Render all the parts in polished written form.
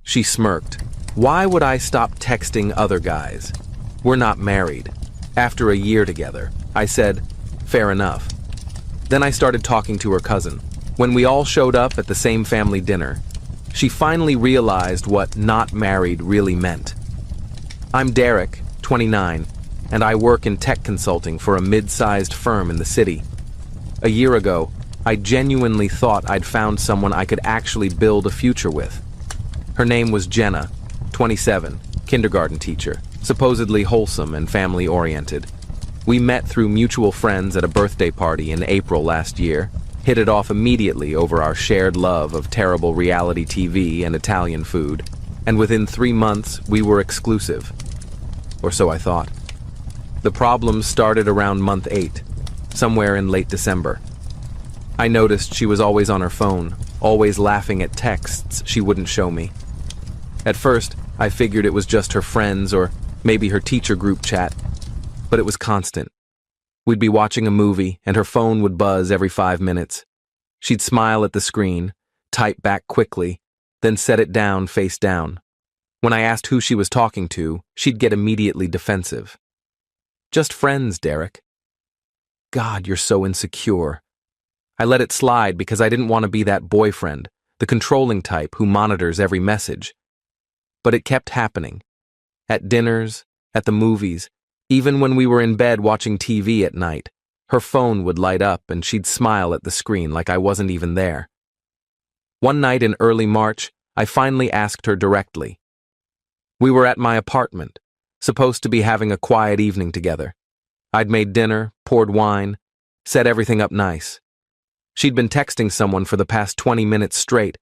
She smirked. Why would I stop texting other guys? We're not married. After a year together, I said, fair enough. Then I started talking to her cousin. When we all showed up at the same family dinner, she finally realized what not married really meant. I'm Derek, 29, and I work in tech consulting for a mid-sized firm in the city. A year ago, I genuinely thought I'd found someone I could actually build a future with. Her name was Jenna, 27, kindergarten teacher, supposedly wholesome and family-oriented. We met through mutual friends at a birthday party in April last year, hit it off immediately over our shared love of terrible reality TV and Italian food, and within 3 months we were exclusive. Or so I thought. The problems started around month 8, somewhere in late December. I noticed she was always on her phone, always laughing at texts she wouldn't show me. At first, I figured it was just her friends or maybe her teacher group chat, but it was constant. We'd be watching a movie and her phone would buzz every 5 minutes. She'd smile at the screen, type back quickly, then set it down face down. When I asked who she was talking to, she'd get immediately defensive. Just friends, Derek. God, you're so insecure. I let it slide because I didn't want to be that boyfriend, the controlling type who monitors every message. But it kept happening. At dinners, at the movies, even when we were in bed watching TV at night, her phone would light up and she'd smile at the screen like I wasn't even there. One night in early March, I finally asked her directly. We were at my apartment, supposed to be having a quiet evening together. I'd made dinner, poured wine, set everything up nice. She'd been texting someone for the past 20 minutes straight,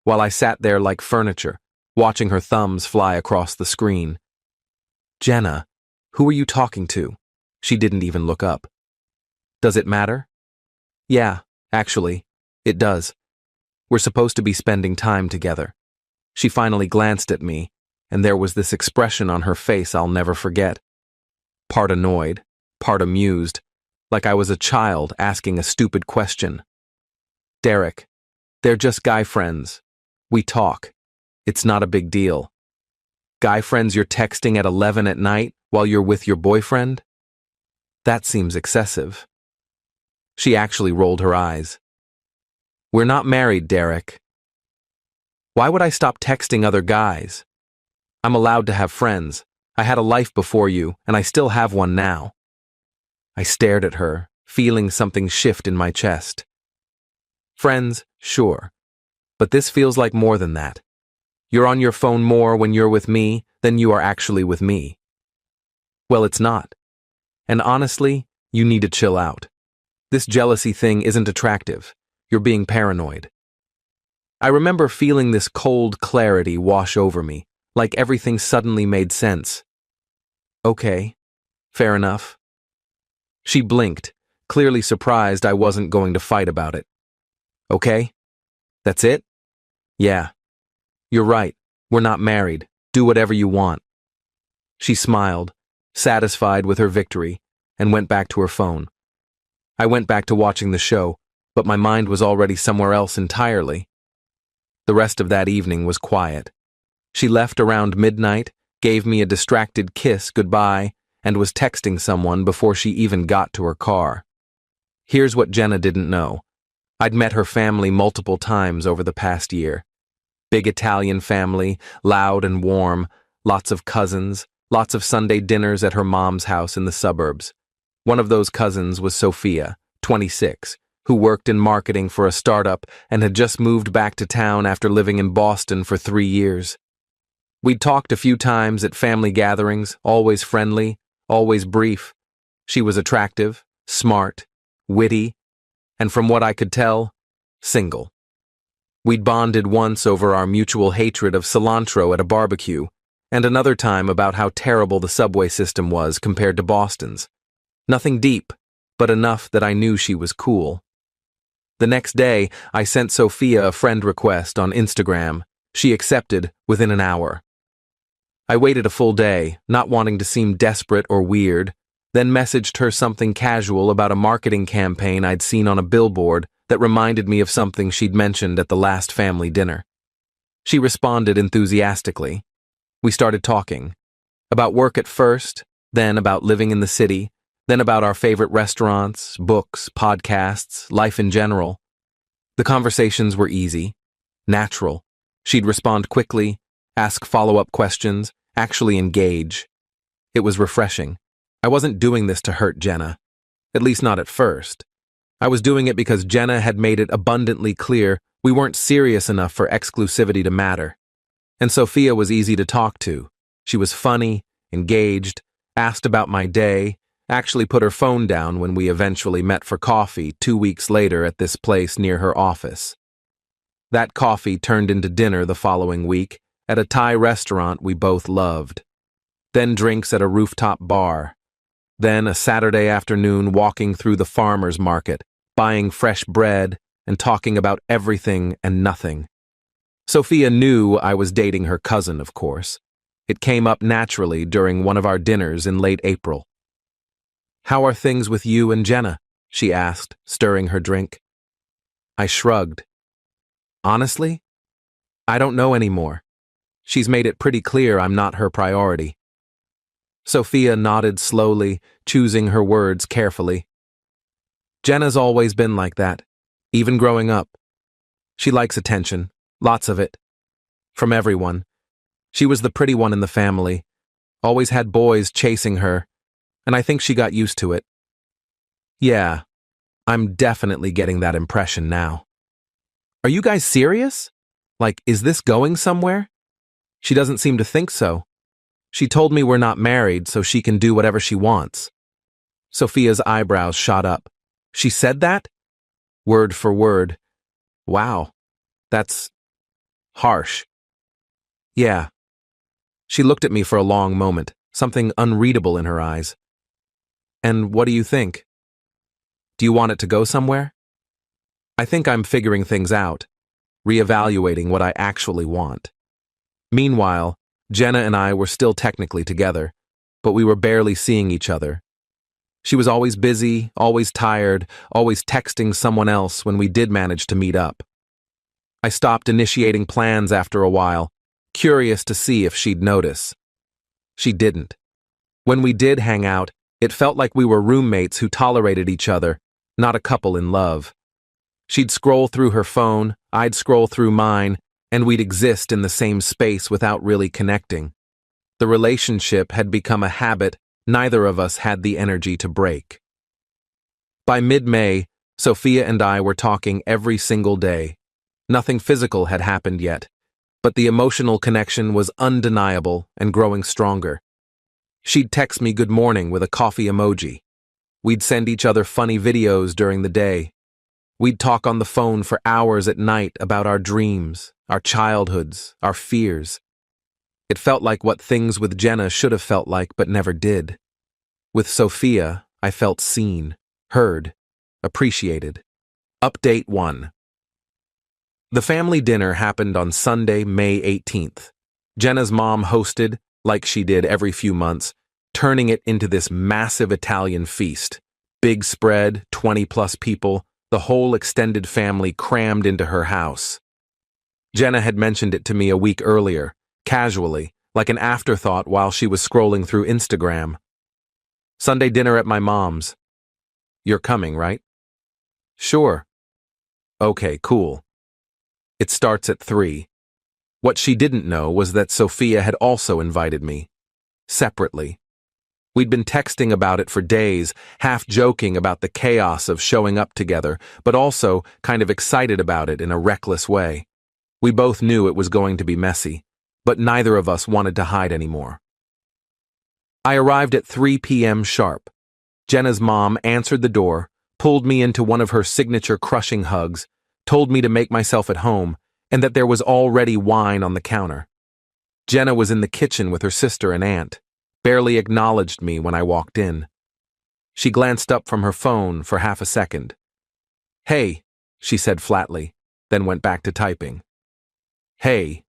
while I sat there like furniture, watching her thumbs fly across the screen. Jenna, who are you talking to? She didn't even look up. Does it matter? Yeah, actually, it does. We're supposed to be spending time together. She finally glanced at me, and there was this expression on her face I'll never forget. Part annoyed, part amused, like I was a child asking a stupid question. Derek, they're just guy friends. We talk. It's not a big deal. Guy friends you're texting at 11 at night while you're with your boyfriend? That seems excessive. She actually rolled her eyes. We're not married, Derek. Why would I stop texting other guys? I'm allowed to have friends. I had a life before you, and I still have one now. I stared at her, feeling something shift in my chest. Friends, sure. But this feels like more than that. You're on your phone more when you're with me than you are actually with me. Well, it's not. And honestly, you need to chill out. This jealousy thing isn't attractive. You're being paranoid. I remember feeling this cold clarity wash over me, like everything suddenly made sense. Okay, fair enough. She blinked, clearly surprised I wasn't going to fight about it. Okay? That's it? Yeah. You're right. We're not married. Do whatever you want. She smiled, satisfied with her victory, and went back to her phone. I went back to watching the show, but my mind was already somewhere else entirely. The rest of that evening was quiet. She left around midnight, gave me a distracted kiss goodbye, and was texting someone before she even got to her car. Here's what Jenna didn't know. I'd met her family multiple times over the past year. Big Italian family, loud and warm, lots of cousins, lots of Sunday dinners at her mom's house in the suburbs. One of those cousins was Sophia, 26, who worked in marketing for a startup and had just moved back to town after living in Boston for 3 years. We'd talked a few times at family gatherings, always friendly, always brief. She was attractive, smart, witty, and from what I could tell, single. We'd bonded once over our mutual hatred of cilantro at a barbecue, and another time about how terrible the subway system was compared to Boston's. Nothing deep, but enough that I knew she was cool. The next day, I sent Sophia a friend request on Instagram. She accepted within an hour. I waited a full day, not wanting to seem desperate or weird, then messaged her something casual about a marketing campaign I'd seen on a billboard that reminded me of something she'd mentioned at the last family dinner. She responded enthusiastically. We started talking. About work at first, then about living in the city, then about our favorite restaurants, books, podcasts, life in general. The conversations were easy, natural. She'd respond quickly, ask follow-up questions, actually engage. It was refreshing. I wasn't doing this to hurt Jenna, at least not at first. I was doing it because Jenna had made it abundantly clear we weren't serious enough for exclusivity to matter. And Sophia was easy to talk to. She was funny, engaged, asked about my day, actually put her phone down when we eventually met for coffee 2 weeks later at this place near her office. That coffee turned into dinner the following week at a Thai restaurant we both loved. Then drinks at a rooftop bar. Then a Saturday afternoon walking through the farmer's market, buying fresh bread and talking about everything and nothing. Sophia knew I was dating her cousin, of course. It came up naturally during one of our dinners in late April. "How are things with you and Jenna?" she asked, stirring her drink. I shrugged. Honestly, I don't know anymore. She's made it pretty clear I'm not her priority. Sophia nodded slowly, choosing her words carefully. Jenna's always been like that, even growing up. She likes attention, lots of it. From everyone. She was the pretty one in the family, always had boys chasing her, and I think she got used to it. Yeah, I'm definitely getting that impression now. Are you guys serious? Like, is this going somewhere? She doesn't seem to think so. She told me we're not married, so she can do whatever she wants. Sophia's eyebrows shot up. She said that? Word for word. Wow, that's harsh. Yeah. She looked at me for a long moment, something unreadable in her eyes. And what do you think? Do you want it to go somewhere? I think I'm figuring things out, reevaluating what I actually want. Meanwhile, Jenna and I were still technically together, but we were barely seeing each other. She was always busy, always tired, always texting someone else when we did manage to meet up. I stopped initiating plans after a while, curious to see if she'd notice. She didn't. When we did hang out, it felt like we were roommates who tolerated each other, not a couple in love. She'd scroll through her phone, I'd scroll through mine, and we'd exist in the same space without really connecting. The relationship had become a habit neither of us had the energy to break. By mid-May, Sophia and I were talking every single day. Nothing physical had happened yet, but the emotional connection was undeniable and growing stronger. She'd text me good morning with a coffee emoji. We'd send each other funny videos during the day. We'd talk on the phone for hours at night about our dreams, our childhoods, our fears. It felt like what things with Jenna should have felt like but never did. With Sophia, I felt seen, heard, appreciated. Update 1. The family dinner happened on Sunday, May 18th. Jenna's mom hosted, like she did every few months, turning it into this massive Italian feast. Big spread, 20+ people, the whole extended family crammed into her house. Jenna had mentioned it to me a week earlier, casually, like an afterthought while she was scrolling through Instagram. Sunday dinner at my mom's. You're coming, right? Sure. Okay, cool. It starts at 3. What she didn't know was that Sophia had also invited me. Separately. We'd been texting about it for days, half joking about the chaos of showing up together, but also kind of excited about it in a reckless way. We both knew it was going to be messy, but neither of us wanted to hide anymore. I arrived at 3 p.m. sharp. Jenna's mom answered the door, pulled me into one of her signature crushing hugs, told me to make myself at home, and that there was already wine on the counter. Jenna was in the kitchen with her sister and aunt, barely acknowledged me when I walked in. She glanced up from her phone for half a second. "Hey," she said flatly, then went back to typing. Hey.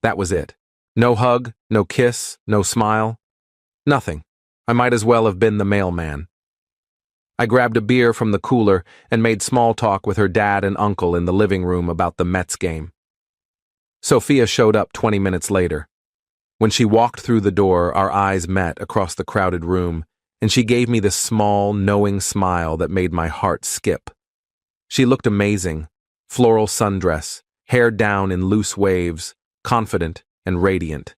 That was it. No hug, no kiss, no smile. Nothing. I might as well have been the mailman. I grabbed a beer from the cooler and made small talk with her dad and uncle in the living room about the Mets game. Sophia showed up 20 minutes later. When she walked through the door, our eyes met across the crowded room, and she gave me this small, knowing smile that made my heart skip. She looked amazing, floral sundress, hair down in loose waves, confident and radiant.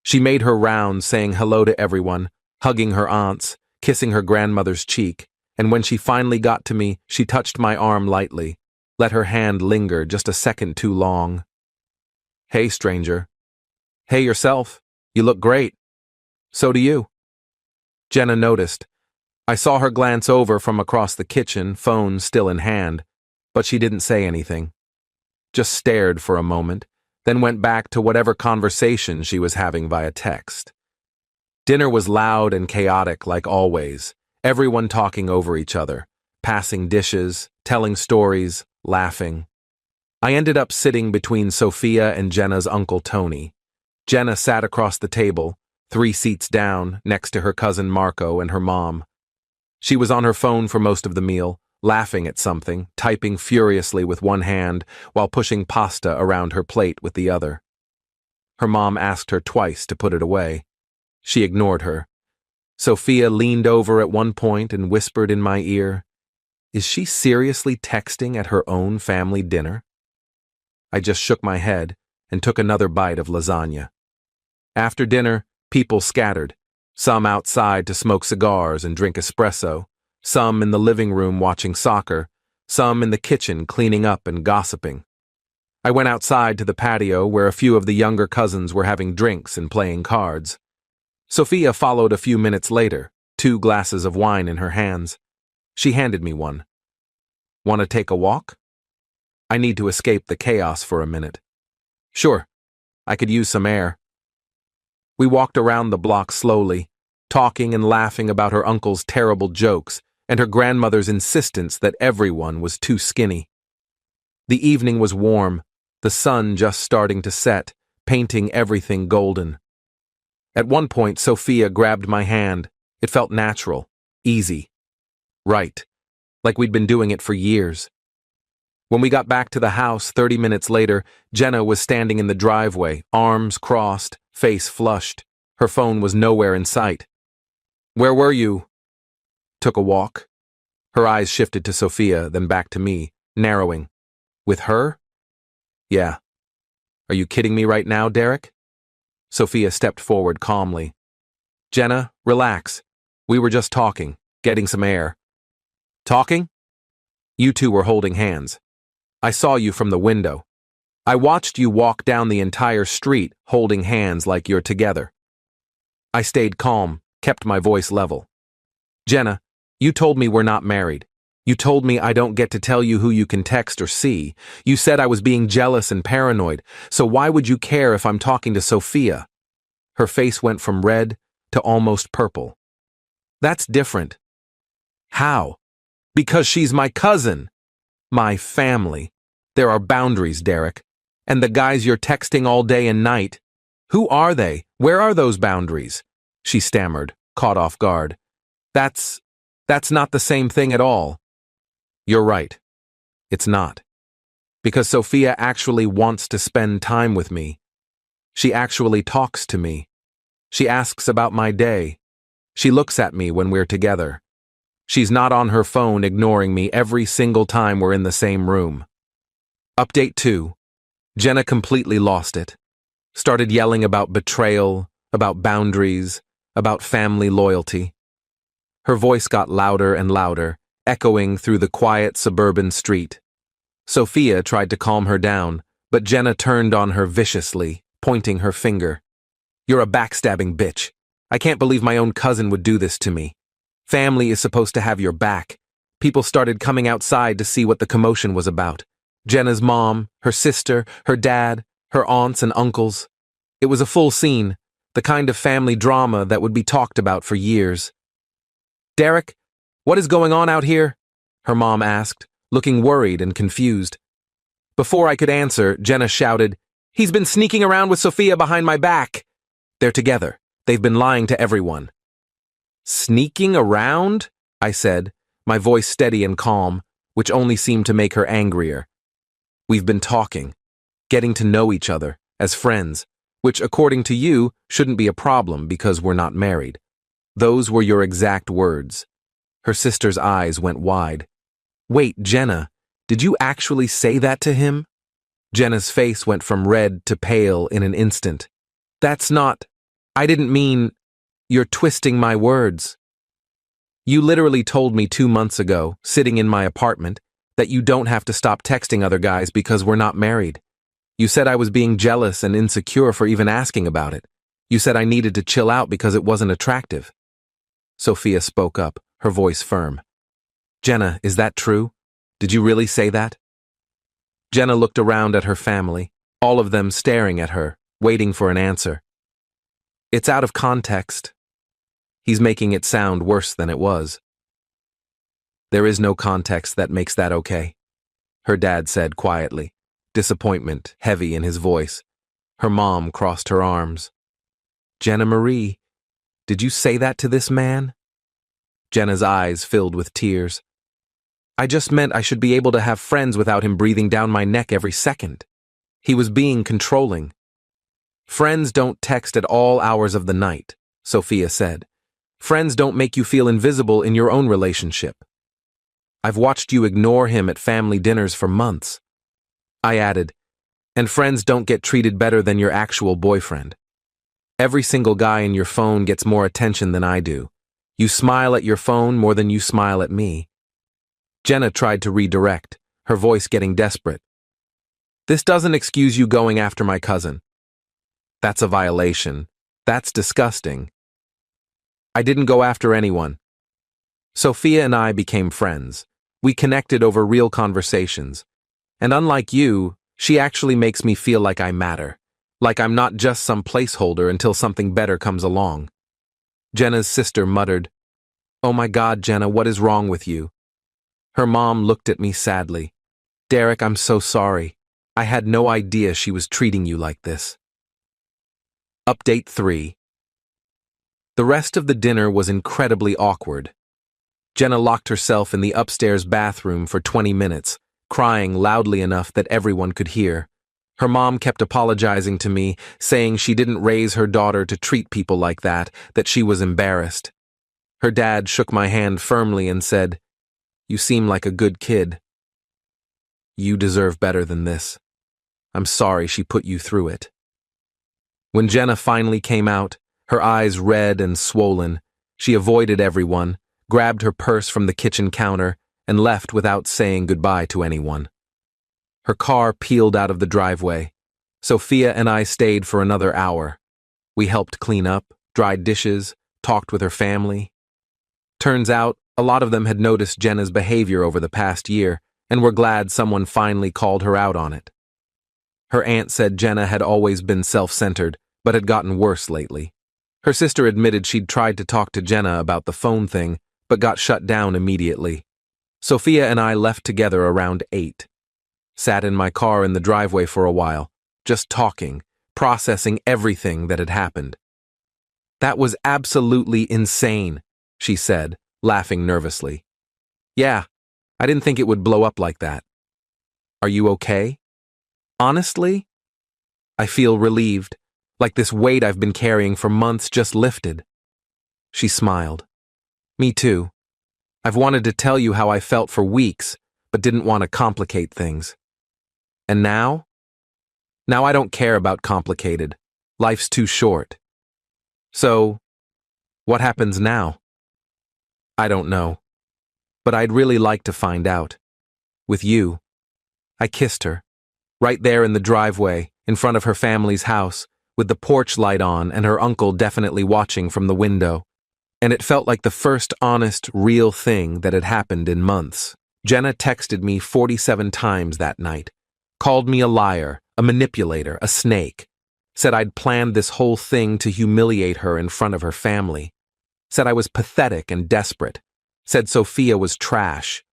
She made her rounds saying hello to everyone, hugging her aunts, kissing her grandmother's cheek, and when she finally got to me, she touched my arm lightly, let her hand linger just a second too long. "Hey, stranger." "Hey yourself, you look great." "So do you." Jenna noticed. I saw her glance over from across the kitchen, phone still in hand, but she didn't say anything. Just stared for a moment, then went back to whatever conversation she was having via text. Dinner was loud and chaotic like always, everyone talking over each other, passing dishes, telling stories, laughing. I ended up sitting between Sophia and Jenna's Uncle Tony. Jenna sat across the table, 3 seats down, next to her cousin Marco and her mom. She was on her phone for most of the meal, laughing at something, typing furiously with one hand while pushing pasta around her plate with the other. Her mom asked her twice to put it away. She ignored her. Sophia leaned over at one point and whispered in my ear, "Is she seriously texting at her own family dinner?" I just shook my head and took another bite of lasagna. After dinner, people scattered, some outside to smoke cigars and drink espresso, some in the living room watching soccer, some in the kitchen cleaning up and gossiping. I went outside to the patio where a few of the younger cousins were having drinks and playing cards. Sophia followed a few minutes later, 2 glasses of wine in her hands. She handed me one. "Want to take a walk?" "I need to escape the chaos for a minute." "Sure, I could use some air." We walked around the block slowly, talking and laughing about her uncle's terrible jokes and her grandmother's insistence that everyone was too skinny. The evening was warm, the sun just starting to set, painting everything golden. At one point, Sophia grabbed my hand. It felt natural, easy, right, like we'd been doing it for years. When we got back to the house 30 minutes later, Jenna was standing in the driveway, arms crossed, face flushed. Her phone was nowhere in sight. "Where were you?" "Took a walk." Her eyes shifted to Sophia, then back to me, narrowing. "With her?" "Yeah." "Are you kidding me right now, Derek?" Sophia stepped forward calmly. "Jenna, relax. We were just talking, getting some air." "Talking?" "You two were holding hands. I saw you from the window. I watched you walk down the entire street holding hands like you're together." I stayed calm, kept my voice level. "Jenna, you told me we're not married. You told me I don't get to tell you who you can text or see. You said I was being jealous and paranoid, so why would you care if I'm talking to Sophia?" Her face went from red to almost purple. "That's different." "How?" "Because she's my cousin. My family. There are boundaries, Derek. And the guys you're texting all day and night, who are they? Where are those boundaries?" She stammered, caught off guard. That's not the same thing at all." "You're right. It's not. Because Sophia actually wants to spend time with me. She actually talks to me. She asks about my day. She looks at me when we're together. She's not on her phone ignoring me every single time we're in the same room." Update 2. Jenna completely lost it. Started yelling about betrayal, about boundaries, about family loyalty. Her voice got louder and louder, echoing through the quiet suburban street. Sophia tried to calm her down, but Jenna turned on her viciously, pointing her finger. "You're a backstabbing bitch. I can't believe my own cousin would do this to me. Family is supposed to have your back." People started coming outside to see what the commotion was about. Jenna's mom, her sister, her dad, her aunts and uncles. It was a full scene, the kind of family drama that would be talked about for years. "Derek, what is going on out here?" her mom asked, looking worried and confused. Before I could answer, Jenna shouted, "He's been sneaking around with Sophia behind my back." "They're together. They've been lying to everyone." "Sneaking around?" I said, my voice steady and calm, which only seemed to make her angrier. "We've been talking. getting to know each other as friends, which according to you shouldn't be a problem because we're not married. Those were your exact words. Her sister's eyes went wide. Wait, Jenna, did you actually say that to him? Jenna's face went from red to pale in an instant. That's not… I didn't mean… You're twisting my words. You literally told me 2 months ago, sitting in my apartment, that you don't have to stop texting other guys because we're not married. You said I was being jealous and insecure for even asking about it. You said I needed to chill out because it wasn't attractive. Sophia spoke up, her voice firm. Jenna, is that true? Did you really say that? Jenna looked around at her family, all of them staring at her, waiting for an answer. It's out of context. He's making it sound worse than it was. There is no context that makes that okay, her dad said quietly, disappointment heavy in his voice. Her mom crossed her arms. Jenna Marie, did you say that to this man? Jenna's eyes filled with tears. I just meant I should be able to have friends without him breathing down my neck every second. He was being controlling. Friends don't text at all hours of the night, Sophia said. Friends don't make you feel invisible in your own relationship. I've watched you ignore him at family dinners for months. I added, and friends don't get treated better than your actual boyfriend. Every single guy in your phone gets more attention than I do. You smile at your phone more than you smile at me. Jenna tried to redirect, her voice getting desperate. This doesn't excuse you going after my cousin. That's a violation. That's disgusting. I didn't go after anyone. Sophia and I became friends. We connected over real conversations. And unlike you, she actually makes me feel like I matter. Like I'm not just some placeholder until something better comes along. Jenna's sister muttered, Oh my God, Jenna, what is wrong with you? Her mom looked at me sadly. Derek, I'm so sorry. I had no idea she was treating you like this. Update 3. The rest of the dinner was incredibly awkward. Jenna locked herself in the upstairs bathroom for 20 minutes, crying loudly enough that everyone could hear. Her mom kept apologizing to me, saying she didn't raise her daughter to treat people like that she was embarrassed. Her dad shook my hand firmly and said, You seem like a good kid. You deserve better than this. I'm sorry she put you through it. When Jenna finally came out, her eyes red and swollen, she avoided everyone, grabbed her purse from the kitchen counter, and left without saying goodbye to anyone. Her car peeled out of the driveway. Sophia and I stayed for another hour. We helped clean up, dried dishes, talked with her family. Turns out, a lot of them had noticed Jenna's behavior over the past year and were glad someone finally called her out on it. Her aunt said Jenna had always been self-centered, but had gotten worse lately. Her sister admitted she'd tried to talk to Jenna about the phone thing, but got shut down immediately. Sophia and I left together around 8. Sat in my car in the driveway for a while, just talking, processing everything that had happened. That was absolutely insane, she said, laughing nervously. Yeah, I didn't think it would blow up like that. Are you okay? Honestly? I feel relieved, like this weight I've been carrying for months just lifted. She smiled. Me too. I've wanted to tell you how I felt for weeks, but didn't want to complicate things. And now? Now I don't care about complicated. Life's too short. So, what happens now? I don't know. But I'd really like to find out. With you. I kissed her. Right there in the driveway, in front of her family's house, with the porch light on and her uncle definitely watching from the window. And it felt like the first honest, real thing that had happened in months. Jenna texted me 47 times that night. Called me a liar, a manipulator, a snake. Said I'd planned this whole thing to humiliate her in front of her family. Said I was pathetic and desperate. Said Sophia was trash.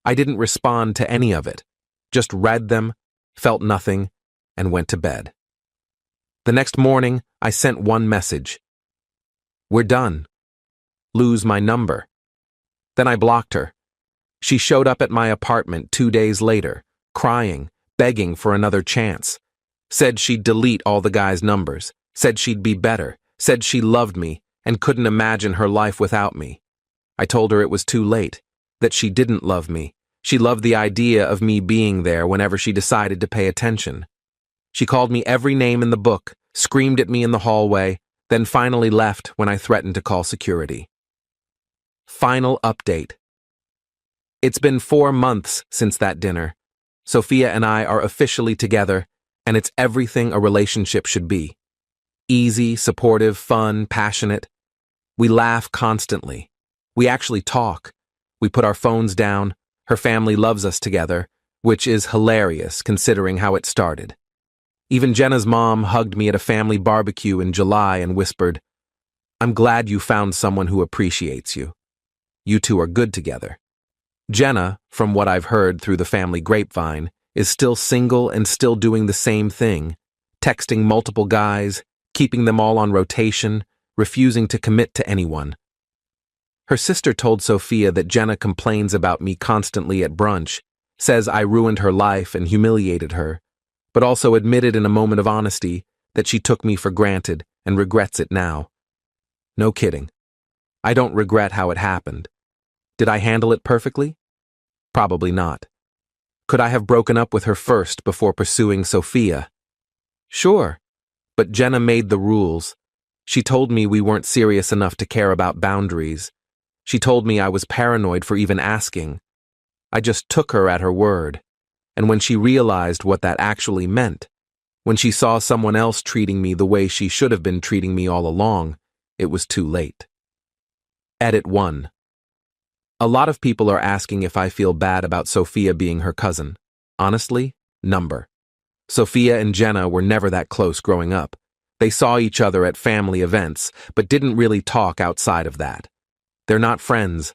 I didn't respond to any of it. Just read them, felt nothing, and went to bed. The next morning, I sent one message. We're done. Lose my number. Then I blocked her. She showed up at my apartment 2 days later, crying, begging for another chance, Said she'd delete all the guys' numbers. Said she'd be better. Said she loved me and couldn't imagine her life without me. I told her it was too late, that she didn't love me. She loved the idea of me being there whenever she decided to pay attention. She called me every name in the book, screamed at me in the hallway, then finally left when I threatened to call security. Final update. It's been 4 months since that dinner. Sophia and I are officially together, and it's everything a relationship should be. Easy, supportive, fun, passionate. We laugh constantly. We actually talk. We put our phones down. Her family loves us together, which is hilarious considering how it started. Even Jenna's mom hugged me at a family barbecue in July and whispered, "I'm glad you found someone who appreciates you. You two are good together." Jenna, from what I've heard through the family grapevine, is still single and still doing the same thing, texting multiple guys, keeping them all on rotation, refusing to commit to anyone. Her sister told Sophia that Jenna complains about me constantly at brunch, says I ruined her life and humiliated her, but also admitted in a moment of honesty that she took me for granted and regrets it now. No kidding. I don't regret how it happened. Did I handle it perfectly? Probably not. Could I have broken up with her first before pursuing Sophia? Sure, but Jenna made the rules. She told me we weren't serious enough to care about boundaries. She told me I was paranoid for even asking. I just took her at her word. And when she realized what that actually meant, when she saw someone else treating me the way she should have been treating me all along, it was too late. Edit 1. A lot of people are asking if I feel bad about Sophia being her cousin. Honestly, number. Sophia and Jenna were never that close growing up. They saw each other at family events, but didn't really talk outside of that. They're not friends.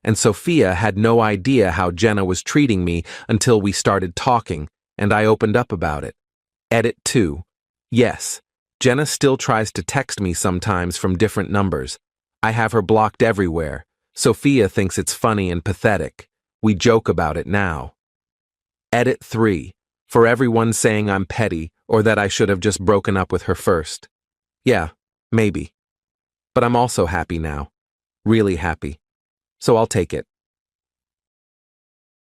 And Sophia had no idea how Jenna was treating me until we started talking, and I opened up about it. Edit 2. Yes, Jenna still tries to text me sometimes from different numbers. I have her blocked everywhere. Sophia thinks it's funny and pathetic. We joke about it now. Edit 3. For everyone saying I'm petty or that I should have just broken up with her first. Yeah, maybe. But I'm also happy now. Really happy. So I'll take it.